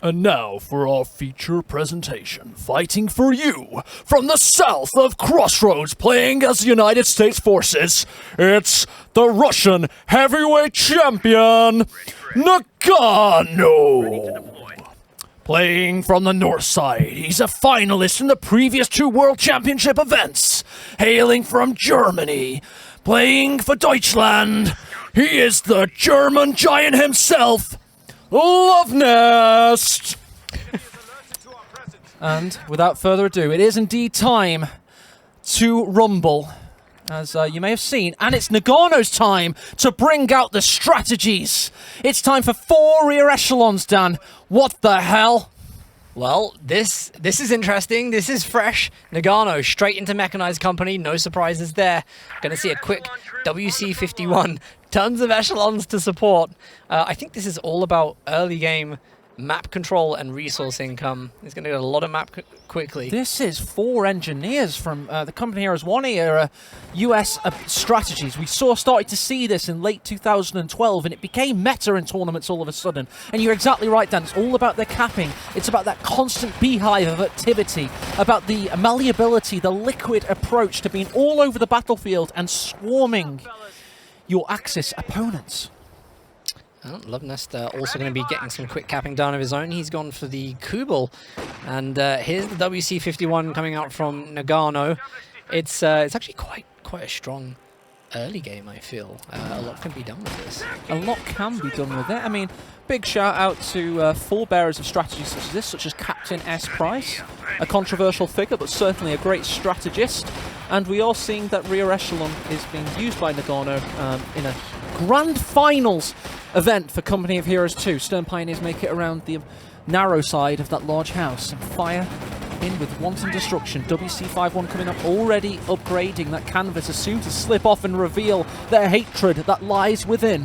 And now for our feature presentation, fighting for you from the south of Crossroads, playing as United States forces, it's the Russian heavyweight champion, Noggano. Playing from the north side, he's a finalist in the previous 2 World Championship events, hailing from Germany, playing for Deutschland. He is the German giant himself, Luvnest! And without further ado, it is indeed time to rumble, as you may have seen, and it's Noggano's time to bring out the strategies. It's time for 4 rear echelons, Dan. What the hell? Well, this is interesting. This is fresh. Noggano straight into mechanized company. No surprises there. Gonna see a quick WC51. Tons of echelons to support. I think this is all about early game map control and resource income. He's going to get a lot of map quickly. This is 4 engineers from the company Heroes 1 era US strategies. We started to see this in late 2012, and it became meta in tournaments all of a sudden. And you're exactly right, Dan. It's all about the capping. It's about that constant beehive of activity, about the malleability, the liquid approach to being all over the battlefield and swarming your Axis opponents. Luvnest also going to be getting some quick capping down of his own. He's gone for the Kubel, and here's the WC51 coming out from Noggano. It's actually quite a strong early game, I feel. A lot can be done with this. A lot can be done with it. I mean, big shout out to forebearers of strategies such as this, such as Captain S. Price, a controversial figure, but certainly a great strategist. And we are seeing that rear echelon is being used by Noggano in a grand finals event for Company of Heroes 2. Stern Pioneers make it around the narrow side of that large house and fire in with wanton destruction. WC51 coming up, already upgrading that canvas, as soon to slip off and reveal their hatred that lies within.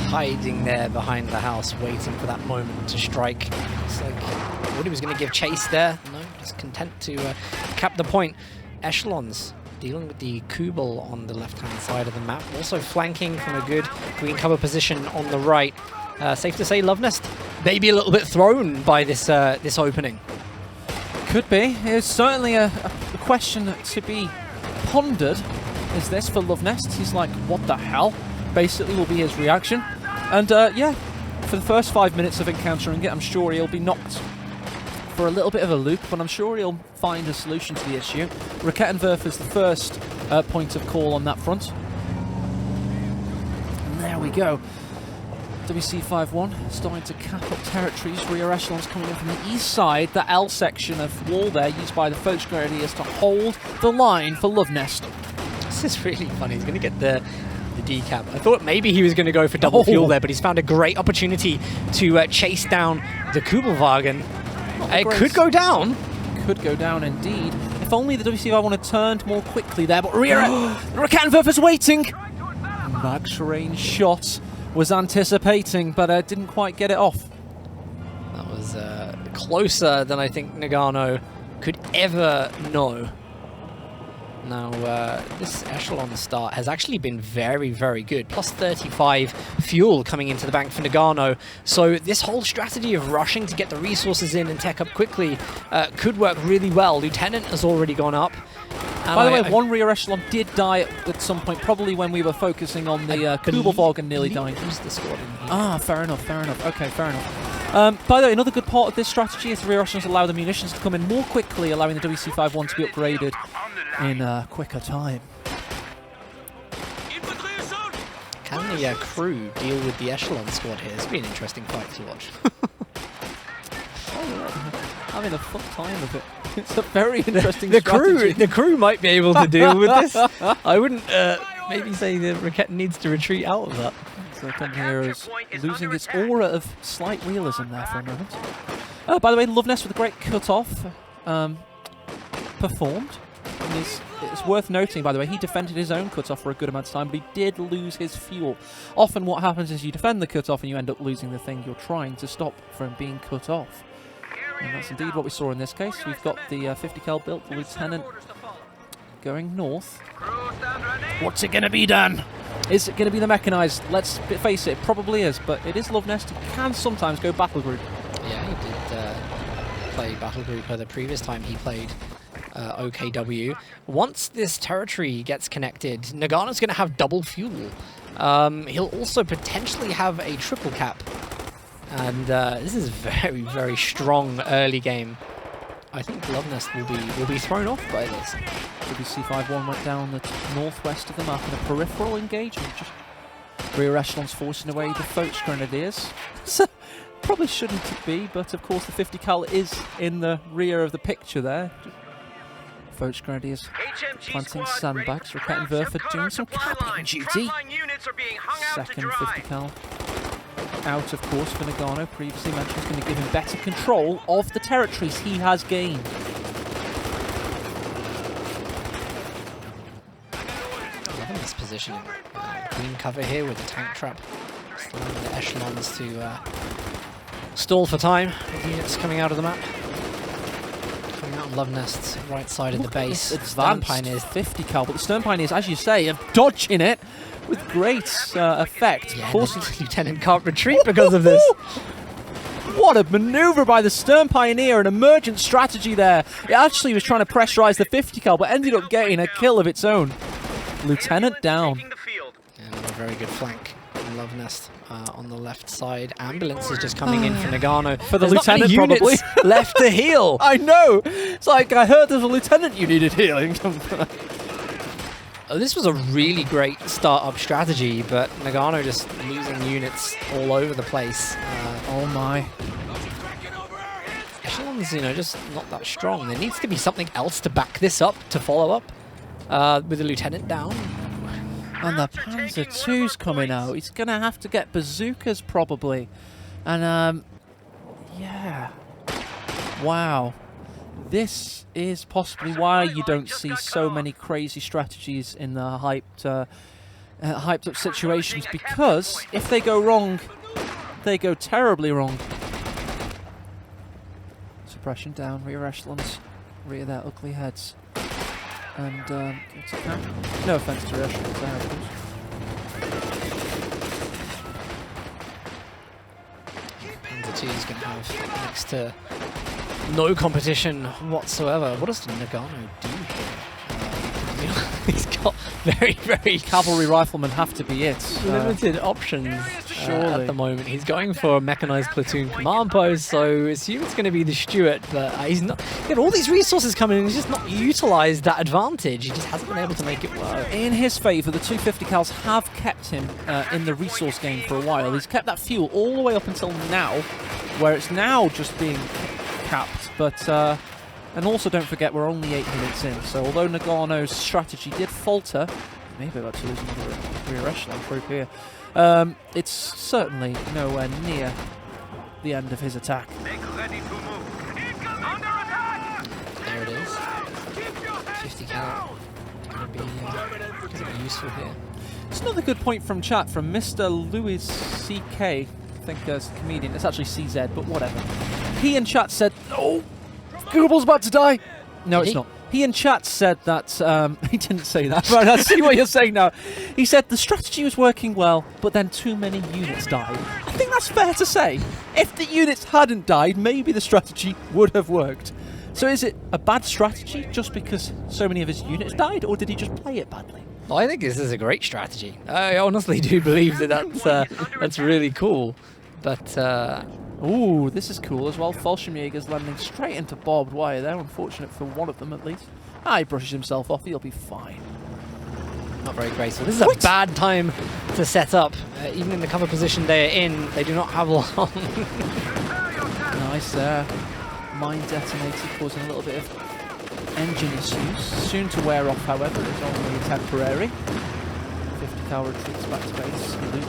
Hiding there behind the house, waiting for that moment to strike. It's like Woody was going to give chase there. No, just content to cap the point. Echelons dealing with the Kubel on the left-hand side of the map. Also flanking from a good green cover position on the right. Safe to say Luvnest maybe a little bit thrown by this this opening. Could be. It's certainly a question to be pondered. Is this for Luvnest? He's like, what the hell? Basically will be his reaction. And yeah, for the first 5 minutes of encountering it, I'm sure he'll be knocked for a little bit of a loop, but I'm sure he'll find a solution to the issue. Rakettenwerfer is the first point of call on that front. And there we go. WC51 starting to cap up territories. Rear echelons coming in from the east side. The L section of wall there used by the Foch Grenadiers to hold the line for Luvnest. This is really funny. He's going to get the decap. I thought maybe he was going to go for double fuel there, but he's found a great opportunity to chase down the Kubelwagen. It could go down. Could go down indeed. If only the WC51 had turned more quickly there, but rear Rakettenwerfer's waiting. Max range shot was anticipating, but didn't quite get it off. That was closer than I think Noggano could ever know. Now, this echelon start has actually been very, very good. Plus 35 fuel coming into the bank for Noggano. So this whole strategy of rushing to get the resources in and tech up quickly could work really well. Lieutenant has already gone up. By the way, one rear echelon did die at some point, probably when we were focusing on the Kubelwagen nearly dying. The squad ah, fair enough, fair enough. Okay, fair enough. By the way, another good part of this strategy is the rear echelons allow the munitions to come in more quickly, allowing the WC51 to be upgraded in a quicker time. Can the crew deal with the echelon squad here? It's been an interesting fight to watch. Having a fun time of it. It's a very interesting strategy. The crew might be able to deal with this. I wouldn't maybe say the Raketen needs to retreat out of that. So Company Heroes losing its aura of slight realism there for a moment. By the way, Luvnest with a great cut-off performed. And it's worth noting, by the way, he defended his own cut-off for a good amount of time, but he did lose his fuel. Often what happens is you defend the cut-off and you end up losing the thing you're trying to stop from being cut off. And that's indeed what we saw in this case. We've got the 50 cal built, the Lieutenant going north. What's it going to be, Dan? Is it going to be the mechanized? Let's face it, it probably is, but it is Luvnest. It can sometimes go battle group. Yeah, he did play Battle Group the previous time he played OKW. Once this territory gets connected, Noggano's going to have double fuel. He'll also potentially have a triple cap. And this is very, very strong early game. I think Luvnest will be thrown off by this. WC51 went down the northwest of the map in a peripheral engagement. Just rear echelons forcing away the Foch Grenadiers. Probably shouldn't be, but of course the 50 cal is in the rear of the picture there. Foch Grenadiers planting sandbags. Rocket and Verford doing some capping duty. Second 50 cal out, of course, for Noggano. Previously mentioned, is going to give him better control of the territories he has gained. Loving this positioning. Green cover here with the tank trap. Allowing the echelons to stall for time with units coming out of the map. Coming out on Luvnest's right side of the base. Advanced Pioneers 50 cal, but the Stern Pioneers, as you say, are dodging it with great effect. Yeah, Forcing the Lieutenant can't retreat because of this. What a maneuver by the Stern Pioneer, an emergent strategy there. It actually was trying to pressurize the 50 cal, but ended up getting a kill of its own. Lieutenant down. And a very good flank from Luvnest on the left side. Ambulance is just coming in for Noggano. For the There's not Lieutenant, many probably. units left to heal. I know! It's like, I heard there's a Lieutenant you needed healing. This was a really great start-up strategy, but Noggano just losing units all over the place. Oh my. Echelon's, just not that strong. There needs to be something else to back this up, to follow up. With the Lieutenant down. And the Panzer II's coming out. He's going to have to get bazookas, probably. And, yeah. Wow. This is possibly why you don't see so many crazy strategies in the hyped up situations, because if they go wrong, they go terribly wrong. Suppression down, rear echelons, rear their ugly heads. And, no offense to rear echelons there, of course. Panzer II is going to have next to no competition whatsoever. What does Noggano do here? He's got very, very Cavalry riflemen have to be it. limited options at the moment. He's going for a mechanized platoon command post, so assume it's going to be the Stuart, but he's not. He had all these resources coming in, he's just not utilized that advantage. He just hasn't been able to make it work. In his favour, the 250 cals have kept him in the resource game for a while. He's kept that fuel all the way up until now, where it's now just being capped, but and also don't forget we're only 8 minutes in, so although Noggano's strategy did falter, maybe about to lose another rear echelon group here, it's certainly nowhere near the end of his attack. There it is. 50 cal. Going to be useful here. It's another good point from chat from Mr. Louis CK, I think as a comedian, it's actually CZ, but whatever. He in chat said, "Oh, Google's about to die." No, it's not. He in chat said that, he didn't say that, right, I see what you're saying now. He said the strategy was working well, but then too many units died. I think that's fair to say. If the units hadn't died, maybe the strategy would have worked. So is it a bad strategy just because so many of his units died, or did he just play it badly? Well, I think this is a great strategy. I honestly do believe that that's really cool, but ooh, this is cool as well. Fallschirmjäger's landing straight into barbed wire there. Unfortunate for one of them, at least. He brushes himself off. He'll be fine. not very graceful. This is a bad time to set up. Even in the cover position they're in, they do not have long. Nice there. Mine detonated, causing a little bit of engine issues. Soon to wear off, however. It's only temporary. 50 cal retreats back to base. Luke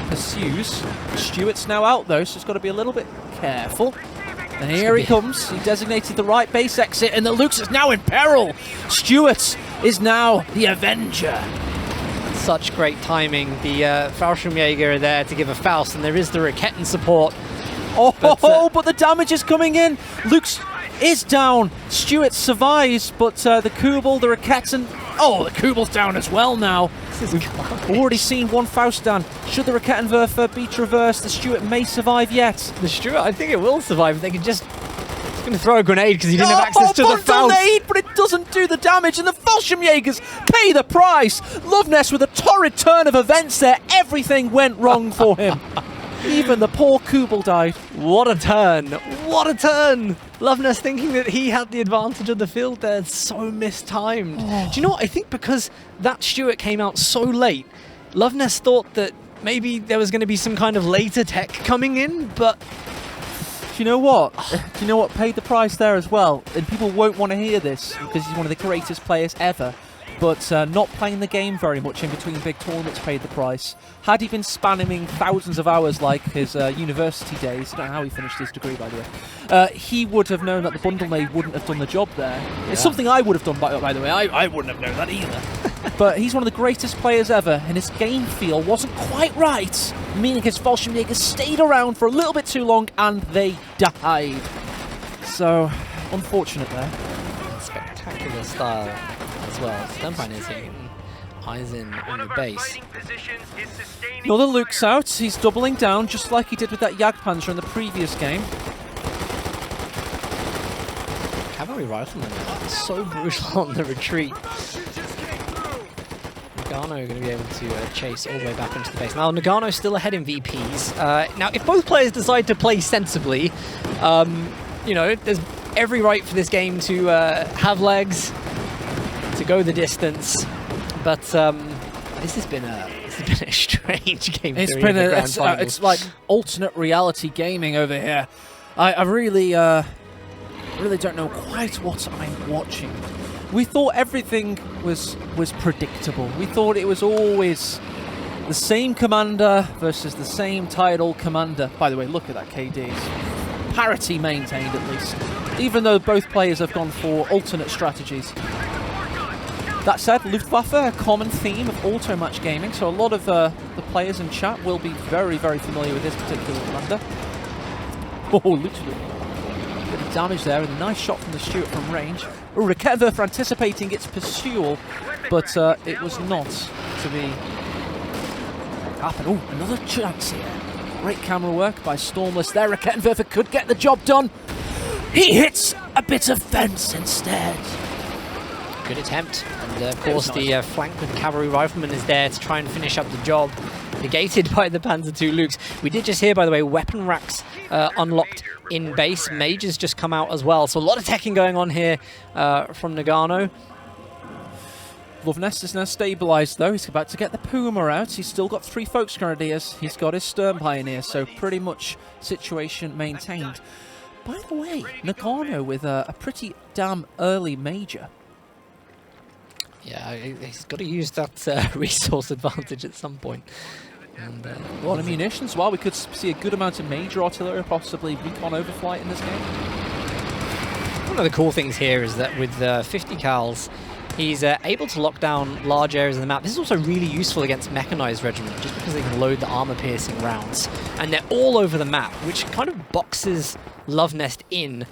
pursues. Stuart's now out though, so it's got to be a little bit careful. And here he comes. He designated the right base exit, and the Lux is now in peril. Stuart is now the Avenger. Such great timing. The Fallschirmjäger are there to give a Faust, and there is the Raketen support. But the damage is coming in. Lux is down. Stuart survives, but the Kubel, the Raketen... Oh, the Kubel's down as well now. We've already seen one Faustan. Should the Rakettenwerfer be traversed? The Stuart may survive yet. The Stuart, I think it will survive. They can just... It's going to throw a grenade because he didn't have access to the Faust. Grenade, but it doesn't do the damage, and the Fallschirmjägers pay the price. Luvnest with a torrid turn of events there. Everything went wrong for him. Even the poor Kubel died. What a turn! What a turn! Luvnest thinking that he had the advantage of the field there. So mistimed. Oh. Do you know what? I think because that Stuart came out so late, Luvnest thought that maybe there was going to be some kind of later tech coming in, but... Do you know what? Do you know what paid the price there as well? And people won't want to hear this because he's one of the greatest players ever. But not playing the game very much in between big tournaments paid the price. Had he been spamming thousands of hours like his university days, I don't know how he finished his degree by the way, he would have known that the bundle nade wouldn't have done the job there. Yeah. It's something I would have done by the way, I wouldn't have known that either. But he's one of the greatest players ever, and his game feel wasn't quite right, meaning his Fallschirmjägers stayed around for a little bit too long and they died. So, unfortunate there. Spectacular style as well. Sternbein is hitting eyes in on the base. Another Luke's out. He's doubling down just like he did with that Jagdpanzer in the previous game. Cavalry Rifleman so brutal on the retreat. Noggano are going to be able to chase all the way back into the base. Now, Noggano's still ahead in VPs. Now, if both players decide to play sensibly, you know, there's every right for this game to have legs, to go the distance. But this has been a strange game. It's been it's like alternate reality gaming over here. I really don't know quite what I'm watching. We thought everything was predictable. We thought it was always the same commander versus the same title commander. By the way, look at that KD. Parity maintained at least, even though both players have gone for alternate strategies. That said, Luftwaffe, a common theme of auto-match gaming, so a lot of the players in chat will be very, very familiar with this particular commander. Oh, literally. A bit of damage there, and a nice shot from the Stuart from range. Rakettenwerfer anticipating its pursual, but it was not to be happen. Oh, another chance here. Great camera work by Stormless there. Rakettenwerfer could get the job done. He hits a bit of fence instead. Good attempt, and of course the flank with the Cavalry Rifleman is there to try and finish up the job. Negated by the Panzer II Lukes. We did just hear, by the way, weapon racks unlocked in base. Mages just come out as well, so a lot of teching going on here from Noggano. Luvnest is now stabilised though. He's about to get the Puma out. He's still got 3 Volksgrenadiers. He's got his Stern Pioneer, so pretty much situation maintained. By the way, Noggano with a pretty damn early major. Yeah, he's got to use that resource advantage at some point. And, a lot of munitions. Well, we could see a good amount of major artillery, possibly recon overflight in this game. One of the cool things here is that with 50 cals, he's able to lock down large areas of the map. This is also really useful against mechanized regiment, just because they can load the armor-piercing rounds. And they're all over the map, which kind of boxes Luvnest in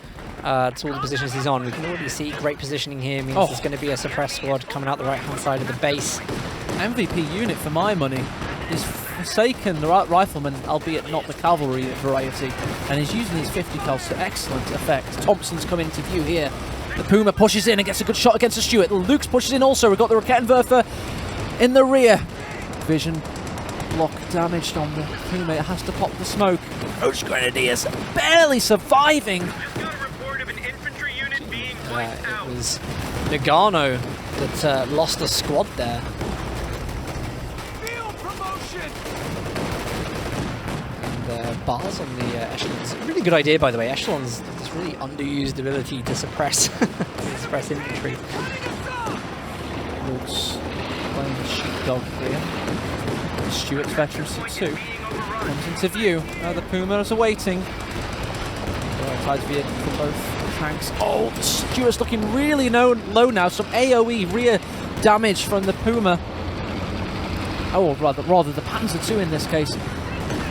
to all the positions he's on. We can already see great positioning here. Means there's going to be a suppress squad coming out the right-hand side of the base. MVP unit for my money. He's forsaken the rifleman, albeit not the cavalry variety, and he's using his 50 cals to excellent effect. Thompson's come into view here. The Puma pushes in and gets a good shot against the Stuart. Luke's pushes in also. We've got the Rakettenwerfer in the rear. Vision block damaged on the Puma. It has to pop the smoke. Those Grenadiers barely surviving. It was Noggano that lost a squad there. And bars on the echelons. A really good idea, by the way. Echelons, this really underused ability to suppress infantry. Luke's playing the sheepdog here. Stuart's veterancy too comes into view. Now the Puma is awaiting. Prioritised vehicle for both tanks. Oh, the Stuart's looking really low now. Some AoE rear damage from the Puma. Oh, rather the Panzer II in this case.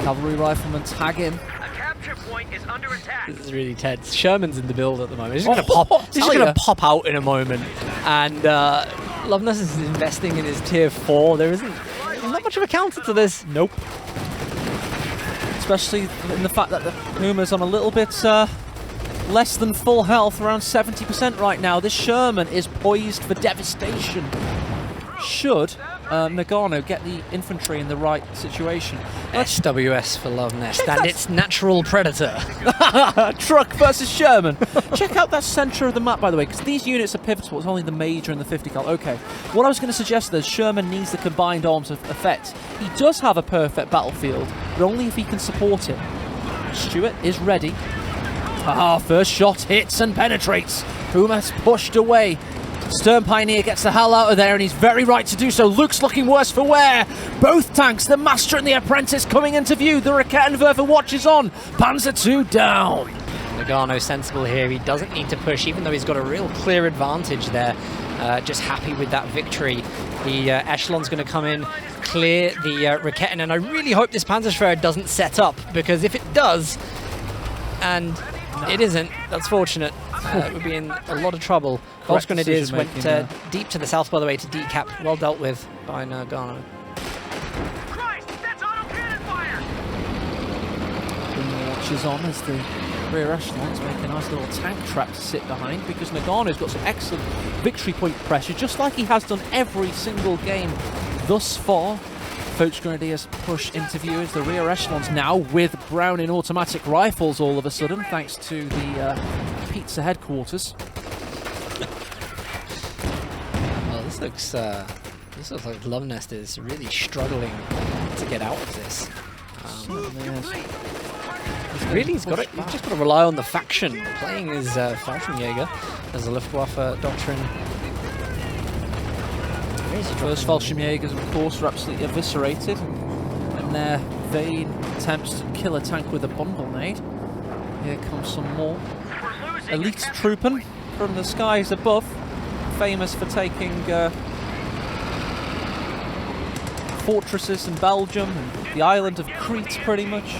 Cavalry Rifleman tag in. A capture point is under attack. This is really tense. Sherman's in the build at the moment. He's just going to pop out in a moment, and Luvnest is investing in his tier 4. There's not much of a counter to this. Nope. Especially in the fact that the Puma's on a little bit less than full health, around 70% right now. This Sherman is poised for devastation. Should Noggano get the infantry in the right situation. SWS for Luvnest and its natural predator. Truck versus Sherman. Check out that centre of the map, by the way, because these units are pivotal. It's only the major and the 50 cal. Okay, what I was going to suggest is Sherman needs the combined arms effect. He does have a perfect battlefield, but only if he can support it. Stuart is ready. First shot hits and penetrates. Puma's pushed away. Stern Pioneer gets the hell out of there, and he's very right to do so. Luke's looking worse for wear. Both tanks, the Master and the Apprentice, coming into view. The Rakettenwerfer watches on. Panzer II down. Noggano sensible here. He doesn't need to push, even though he's got a real clear advantage there. Just happy with that victory. The Echelon's going to come in, clear the Raketten, and I really hope this Panzerschwer doesn't set up, because if it does, and it isn't, that's fortunate. It would be in a lot of trouble. Volks Grenadiers went deep to the south, by the way, to decap. Well dealt with by Noggano. Christ, that's autocannon fire! Watches on as the rear echelons make a nice little tank trap to sit behind, because Noggano's got some excellent victory point pressure, just like he has done every single game thus far. Volks Grenadiers push into view as the rear echelons now with Browning automatic rifles all of a sudden, thanks to the pizza headquarters. Well, this looks like Luvnest is really struggling to get out of this. Really, he's just got to rely on the faction, playing his Fallschirmjäger as a Luftwaffe doctrine. First Fallschirmjägers, of course, are absolutely eviscerated in their vain attempts to kill a tank with a bundle nade. Here comes some more elite troopen from the skies above, famous for taking fortresses in Belgium and the island of Crete, pretty much.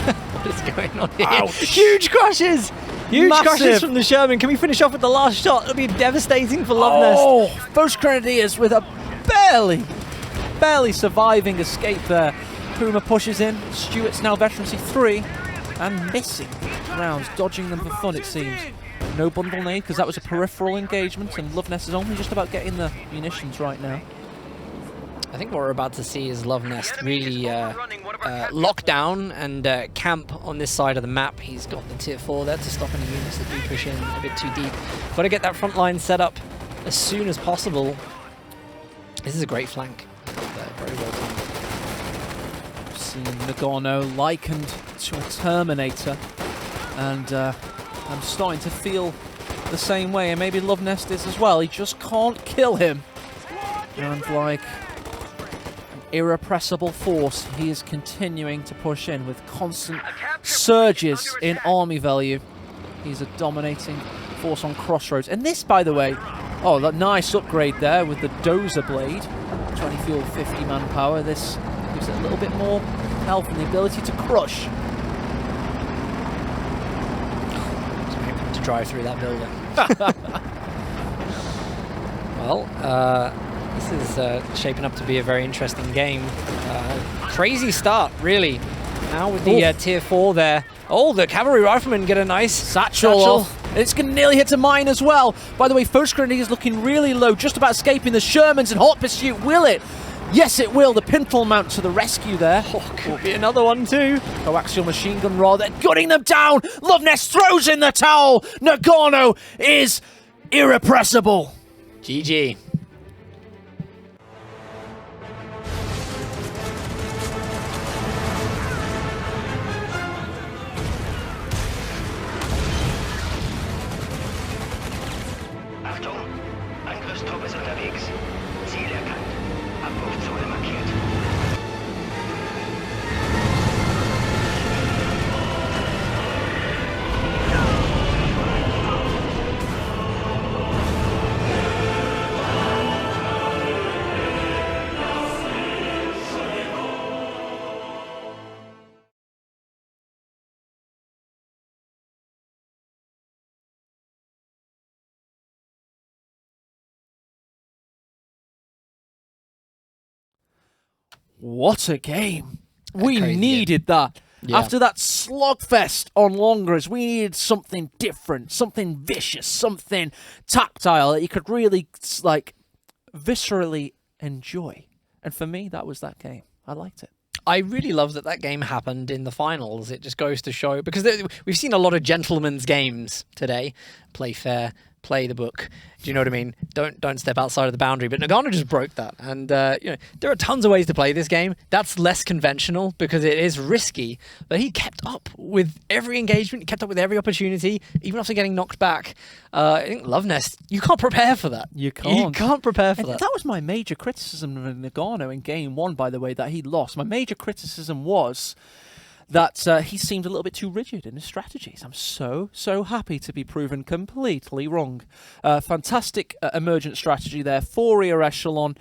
What is going on here? Ouch. Huge crashes! Huge Massive. crashes from the Sherman. Can we finish off with the last shot? It'll be devastating for Luvnest. Oh, Volks Grenadiers with a barely surviving escape there. Puma pushes in. Stuart's now veterancy 3 and missing rounds, dodging them for fun, it seems. No bundle nade because that was a peripheral engagement, and Luvnest is only just about getting the munitions right now. I think what we're about to see is Luvnest really lock down and camp on this side of the map. He's got the tier 4 there to stop any units that do push in a bit too deep. Got to get that front line set up as soon as possible. This is a great flank. Very well done. I've seen Noggano likened to a Terminator, and I'm starting to feel the same way, and maybe Luvnest is as well. He just can't kill him. And like irrepressible force, he is continuing to push in with constant surges in army value. He's a dominating force on Crossroads. And this, by the way, oh, that nice upgrade there with the Dozer blade, 20 fuel, 50 manpower. This gives it a little bit more health and the ability to crush. To drive through that building. Well, this is shaping up to be a very interesting game. Crazy start, really. Now with the tier 4 there. Oh, the cavalry riflemen get a nice Satchel off. It's going to nearly hit a mine as well. By the way, Volks Grenadiers looking really low, just about escaping the Shermans in hot pursuit. Will it? Yes, it will. The pintle mount to the rescue there. Oh, could be another one too. Coaxial machine gun rod. They're gunning them down. Luvnest throws in the towel. Noggano is irrepressible. GG. Achtung, Angriffstruppe ist unterwegs. Ziel erkannt. Abrufzone markiert. What a game. We crazy needed that. Yeah. After that slugfest on Longers, we needed something different, something vicious, something tactile that you could really, like, viscerally enjoy. And for me, that was that game. I liked it. I really love that that game happened in the finals. It just goes to show, because we've seen a lot of gentlemen's games today. Play fair, play the book. Do you know what I mean? Don't step outside of the boundary. But Noggano just broke that. And you know, there are tons of ways to play this game. That's less conventional because it is risky. But he kept up with every engagement. He kept up with every opportunity, even after getting knocked back. I think Luvnest, you can't prepare for that. You can't. You can't prepare for And that. that was my major criticism of Noggano in game one, by the way, that he lost. My major criticism was that he seemed a little bit too rigid in his strategies. I'm so happy to be proven completely wrong. Fantastic emergent strategy there. 4 rear echelon,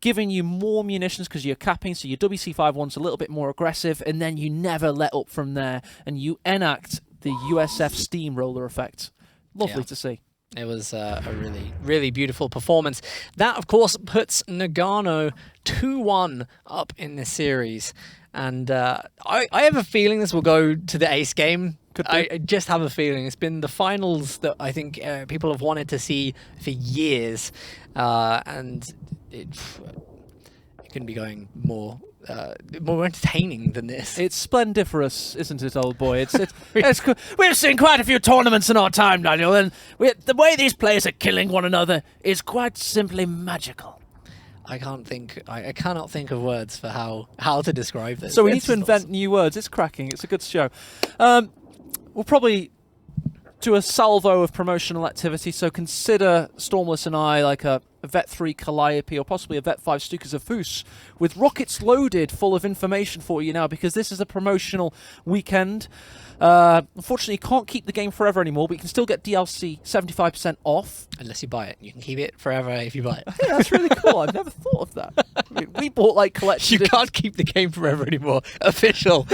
giving you more munitions because you're capping, so your WC51's a little bit more aggressive, and then you never let up from there, and you enact the USF steamroller effect. Lovely to see. It was a really, really beautiful performance. That, of course, puts Noggano 2-1 up in the series. And I have a feeling this will go to the ace game. I just have a feeling. It's been the finals that I think people have wanted to see for years. And it couldn't be going more entertaining than this. It's splendiferous, isn't it, old boy? We've seen quite a few tournaments in our time, Daniel, and the way these players are killing one another is quite simply magical. I cannot think of words for how to describe this. So we need to invent new words. It's cracking. It's a good show. We'll probably do a salvo of promotional activity, so consider Stormless and I like a Vet 3 Calliope or possibly a Vet 5 Stukas of Foos with rockets loaded full of information for you now, because this is a promotional weekend. Unfortunately, you can't keep the game forever anymore, but you can still get DLC 75% off. Unless you buy it. You can keep it forever if you buy it. Yeah, that's really cool. I've never thought of that. I mean, we bought like collections. You can't keep the game forever anymore. Official.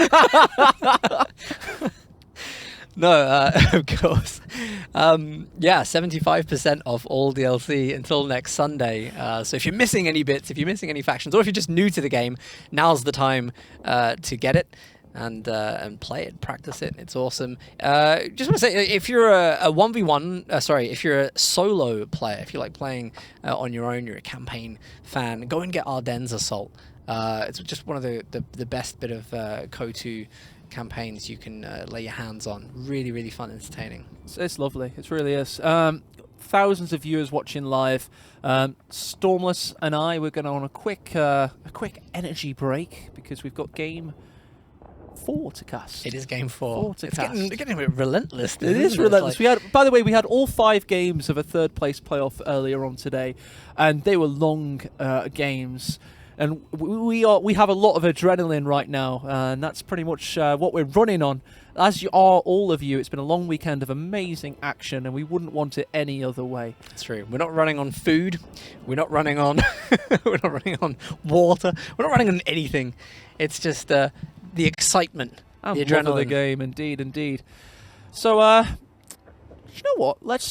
No, of course. Yeah, 75% off all DLC until next Sunday. So if you're missing any bits, if you're missing any factions, or if you're just new to the game, now's the time to get it and play it, practice it. It's awesome. Just want to say, if you're a 1v1, if you're a solo player, if you like playing on your own, you're a campaign fan, go and get Ardennes Assault. It's just one of the best bit of CoH2 campaigns you can lay your hands on. Really, really fun, entertaining. It's lovely. It really is. Thousands of viewers watching live. Stormless and I, we're going on a quick energy break because we've got game 4 to cast. It is game 4. to It's cast. getting a bit relentless. It is relentless. By the way, we had all 5 games of a third place playoff earlier on today, and they were long games. And we have a lot of adrenaline right now, and that's pretty much what we're running on. As you are, all of you, it's been a long weekend of amazing action, and we wouldn't want it any other way. That's true. We're not running on food. We're not running on. We're not running on water. We're not running on anything. It's just the excitement, the adrenaline Love of the game, indeed. So, you know what? Let's